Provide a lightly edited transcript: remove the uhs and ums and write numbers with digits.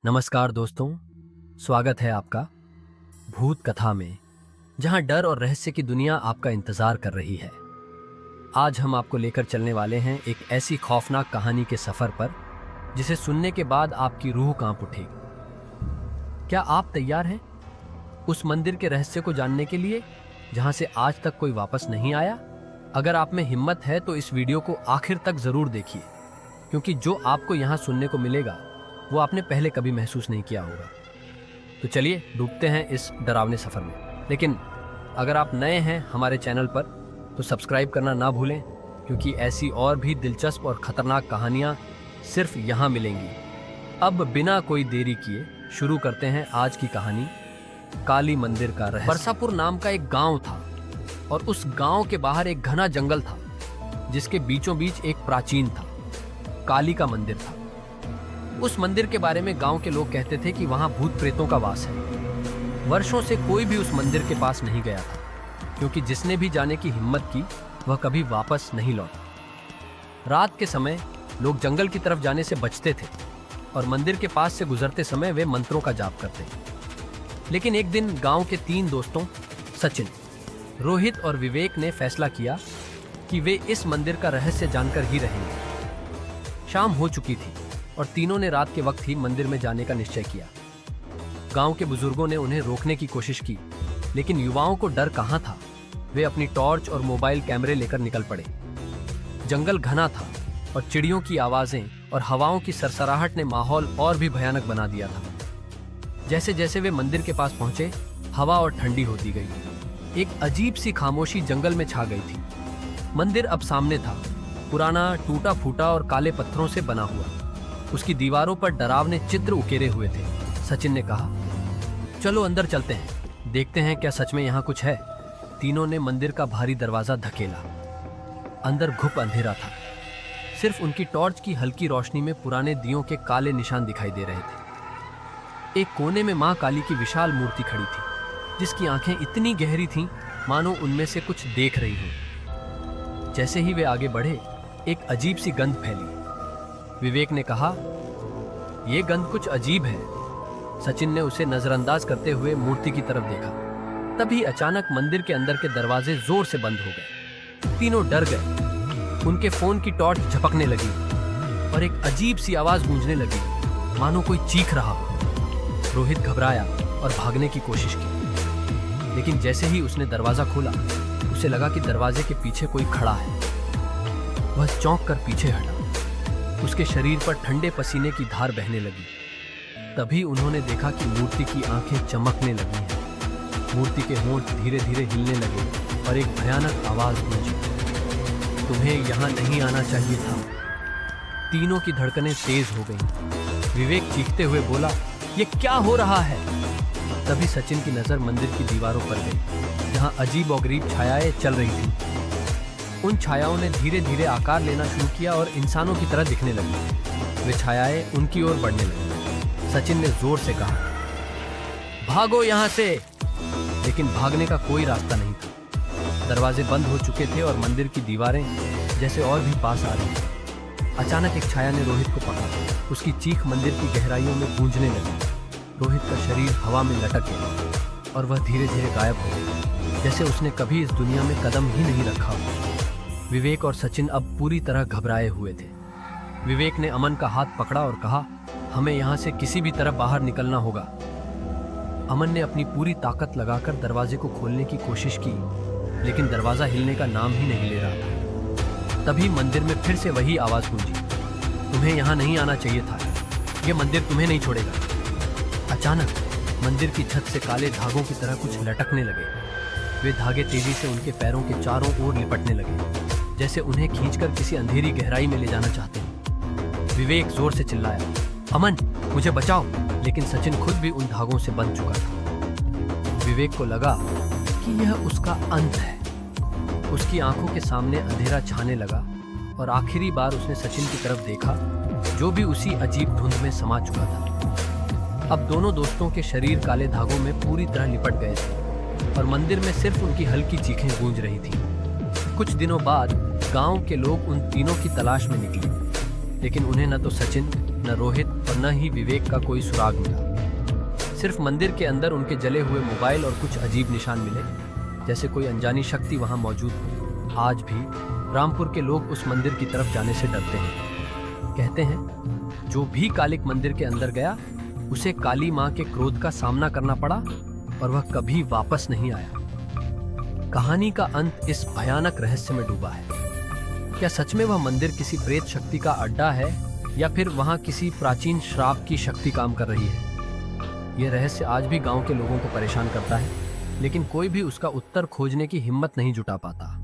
नमस्कार दोस्तों, स्वागत है आपका भूत कथा में, जहां डर और रहस्य की दुनिया आपका इंतजार कर रही है। आज हम आपको लेकर चलने वाले हैं एक ऐसी खौफनाक कहानी के सफर पर जिसे सुनने के बाद आपकी रूह कांप उठेगी। क्या आप तैयार हैं उस मंदिर के रहस्य को जानने के लिए जहां से आज तक कोई वापस नहीं आया? अगर आप में हिम्मत है तो इस वीडियो को आखिर तक जरूर देखिए, क्योंकि जो आपको यहाँ सुनने को मिलेगा वो आपने पहले कभी महसूस नहीं किया होगा। तो चलिए डूबते हैं इस डरावने सफर में। लेकिन अगर आप नए हैं हमारे चैनल पर तो सब्सक्राइब करना ना भूलें, क्योंकि ऐसी और भी दिलचस्प और खतरनाक कहानियां सिर्फ यहाँ मिलेंगी। अब बिना कोई देरी किए शुरू करते हैं आज की कहानी, काली मंदिर का रहस्य। परसापुर नाम का एक गांव था और उस गांव के बाहर एक घना जंगल था, जिसके बीचों बीच एक प्राचीन था, काली का मंदिर था। उस मंदिर के बारे में गांव के लोग कहते थे कि वहां भूत प्रेतों का वास है। वर्षों से कोई भी उस मंदिर के पास नहीं गया था, क्योंकि जिसने भी जाने की हिम्मत की वह कभी वापस नहीं लौटा। रात के समय लोग जंगल की तरफ जाने से बचते थे और मंदिर के पास से गुजरते समय वे मंत्रों का जाप करते। लेकिन एक दिन गांव के 3 दोस्तों सचिन, रोहित और विवेक ने फैसला किया कि वे इस मंदिर का रहस्य जानकर ही रहेंगे। शाम हो चुकी थी और तीनों ने रात के वक्त ही मंदिर में जाने का निश्चय किया। गांव के बुजुर्गों ने उन्हें रोकने की कोशिश की, लेकिन युवाओं को डर कहां था। वे अपनी टॉर्च और मोबाइल कैमरे लेकर निकल पड़े। जंगल घना था और चिड़ियों की आवाजें और हवाओं की सरसराहट ने माहौल और भी भयानक बना दिया था। जैसे जैसे वे मंदिर के पास पहुंचे, हवा और ठंडी होती गई। एक अजीब सी खामोशी जंगल में छा गई थी। मंदिर अब सामने था, पुराना, टूटा फूटा और काले पत्थरों से बना हुआ। उसकी दीवारों पर डरावने चित्र उकेरे हुए थे। सचिन ने कहा, चलो अंदर चलते हैं, देखते हैं क्या सच में यहाँ कुछ है। तीनों ने मंदिर का भारी दरवाजा धकेला। अंदर घुप अंधेरा था। सिर्फ उनकी टॉर्च की हल्की रोशनी में पुराने दियों के काले निशान दिखाई दे रहे थे। एक कोने में मां काली की विशाल मूर्ति खड़ी थी, जिसकी आंखें इतनी गहरी थीं मानो उनमें से कुछ देख रही हो। जैसे ही वे आगे बढ़े, एक अजीब सी गंध फैली। विवेक ने कहा, यह गंध कुछ अजीब है। सचिन ने उसे नजरअंदाज करते हुए मूर्ति की तरफ देखा। तभी अचानक मंदिर के अंदर के दरवाजे जोर से बंद हो गए। तीनों डर गए। उनके फोन की टॉर्च झपकने लगी और एक अजीब सी आवाज गूंजने लगी, मानो कोई चीख रहा हो। रोहित घबराया और भागने की कोशिश की, लेकिन जैसे ही उसने दरवाजा खोला, उसे लगा कि दरवाजे के पीछे कोई खड़ा है। वह चौंक कर पीछे हटा। उसके शरीर पर ठंडे पसीने की धार बहने लगी। तभी उन्होंने देखा कि मूर्ति की आंखें चमकने लगी हैं। मूर्ति के होंठ धीरे धीरे हिलने लगे और एक भयानक आवाज गूंजी, तुम्हें यहाँ नहीं आना चाहिए था। तीनों की धड़कनें तेज हो गईं। विवेक चीखते हुए बोला, ये क्या हो रहा है? तभी सचिन की नजर मंदिर की दीवारों पर गई, जहाँ अजीब और गरीब छायाएं चल रही थीं। उन छायाओं ने धीरे धीरे आकार लेना शुरू किया और इंसानों की तरह दिखने लगी। वे छायाएं उनकी ओर बढ़ने लगी। सचिन ने जोर से कहा, भागो यहाँ से। लेकिन भागने का कोई रास्ता नहीं था। दरवाजे बंद हो चुके थे और मंदिर की दीवारें जैसे और भी पास आ रही थी। अचानक एक छाया ने रोहित को पकड़ा। उसकी चीख मंदिर की गहराइयों में गूंजने लगी। रोहित का शरीर हवा में लटक गया और वह धीरे धीरे गायब हो गया, जैसे उसने कभी इस दुनिया में कदम ही नहीं रखा हो। विवेक और सचिन अब पूरी तरह घबराए हुए थे। विवेक ने अमन का हाथ पकड़ा और कहा, हमें यहाँ से किसी भी तरह बाहर निकलना होगा। अमन ने अपनी पूरी ताकत लगाकर दरवाजे को खोलने की कोशिश की, लेकिन दरवाजा हिलने का नाम ही नहीं ले रहा था। तभी मंदिर में फिर से वही आवाज गूंजी, तुम्हें यहाँ नहीं आना चाहिए था। यह मंदिर तुम्हें नहीं छोड़ेगा। अचानक मंदिर की छत से काले धागों की तरह कुछ लटकने लगे। वे धागे तेजी से उनके पैरों के चारों ओर लिपटने लगे, जैसे उन्हें खींचकर किसी अंधेरी गहराई में ले जाना चाहते हैं। विवेक जोर से चिल्लाया, अमन मुझे बचाओ, लेकिन सचिन खुद भी उन धागों से बंध चुका था। विवेक को लगा कि यह उसका अंत है। उसकी आंखों के सामने अंधेरा छाने लगा और आखिरी बार उसने सचिन की तरफ देखा, जो भी उसी अजीब धुंध में समा चुका था। अब दोनों दोस्तों के शरीर काले धागों में पूरी तरह लिपट गए थे और मंदिर में सिर्फ उनकी हल्की चीखें गूंज रही थीं। कुछ दिनों बाद गांव के लोग उन तीनों की तलाश में निकले, लेकिन उन्हें न तो सचिन, न रोहित और न ही विवेक का कोई सुराग मिला। सिर्फ मंदिर के अंदर उनके जले हुए मोबाइल और कुछ अजीब निशान मिले, जैसे कोई अनजानी शक्ति वहां मौजूद हो। आज भी रामपुर के लोग उस मंदिर की तरफ जाने से डरते हैं। कहते हैं जो भी कालिक मंदिर के अंदर गया उसे काली मां के क्रोध का सामना करना पड़ा और वह कभी वापस नहीं आया। कहानी का अंत इस भयानक रहस्य में डूबा है। क्या सच में वह मंदिर किसी प्रेत शक्ति का अड्डा है या फिर वहां किसी प्राचीन श्राप की शक्ति काम कर रही है? यह रहस्य आज भी गांव के लोगों को परेशान करता है, लेकिन कोई भी उसका उत्तर खोजने की हिम्मत नहीं जुटा पाता।